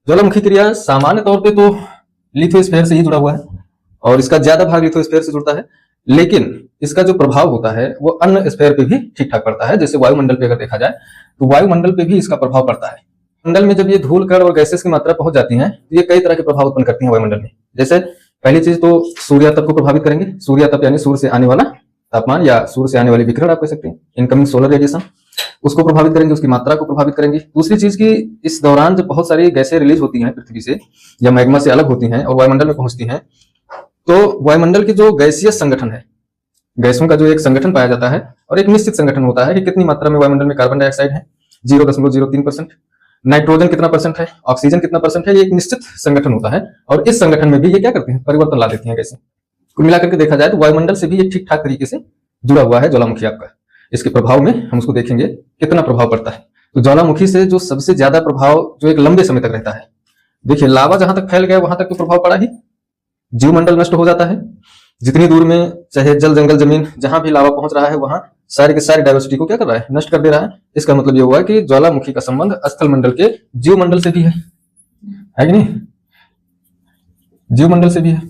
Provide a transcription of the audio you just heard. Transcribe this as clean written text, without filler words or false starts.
ज्वालामुखी क्रिया सामान्य तौर पे तो लिथोस्फीयर से ही जुड़ा हुआ है और इसका ज्यादा भाग लिथोस्फीयर से जुड़ता है, लेकिन इसका जो प्रभाव होता है वो अन्य स्फीयर पे भी ठीक ठाक पड़ता है। जैसे वायुमंडल पे अगर देखा जाए तो वायुमंडल पे भी इसका प्रभाव पड़ता है। मंडल में जब ये धूल कण और गैसेस की मात्रा पहुंच जाती है तो ये कई तरह के प्रभाव उत्पन्न करती है वायुमंडल में। जैसे पहली चीज तो सूर्य तप को प्रभावित करेंगे। सूर्य तप यानी सूर्य से आने वाला तापमान या सूर्य से आने वाली विकिरण आप कह सकते हैं, इनकमिंग सोलर रेडिएशन, उसको प्रभावित करेंगे, उसकी मात्रा को प्रभावित करेंगे। दूसरी चीज की इस दौरान जब बहुत सारी गैसें रिलीज होती हैं पृथ्वी से या मैग्मा से अलग होती हैं और वायुमंडल में पहुंचती हैं, तो वायुमंडल की जो गैसीय संगठन है, गैसों का जो एक संगठन पाया जाता है और एक निश्चित संगठन होता है कि कितनी मात्रा में वायुमंडल में कार्बन डाइऑक्साइड है, 0.03%, नाइट्रोजन कितना परसेंट है, ऑक्सीजन कितना परसेंट है, ये एक निश्चित संगठन होता है और इस संगठन में भी ये क्या करते हैं, परिवर्तन ला देती हैं गैसें। कुल मिलाकर के देखा जाए तो वायुमंडल से भी ये ठीक ठाक तरीके से जुड़ा हुआ है ज्वालामुखी आपका। इसके प्रभाव में हम उसको देखेंगे कितना प्रभाव पड़ता है। तो ज्वालामुखी से जो सबसे ज्यादा प्रभाव जो एक लंबे समय तक रहता है, देखिए लावा जहां तक फैल गया वहां तक तो प्रभाव पड़ा ही, जीवमंडल नष्ट हो जाता है। जितनी दूर में चाहे जल जंगल जमीन जहां भी लावा पहुंच रहा है वहां सारी की सारी डाइवर्सिटी को क्या कर रहा है, नष्ट कर दे रहा है। इसका मतलब ये हुआ कि ज्वालामुखी का संबंध स्थल मंडल के जीवमंडल से भी है कि नहीं, जीवमंडल से भी है।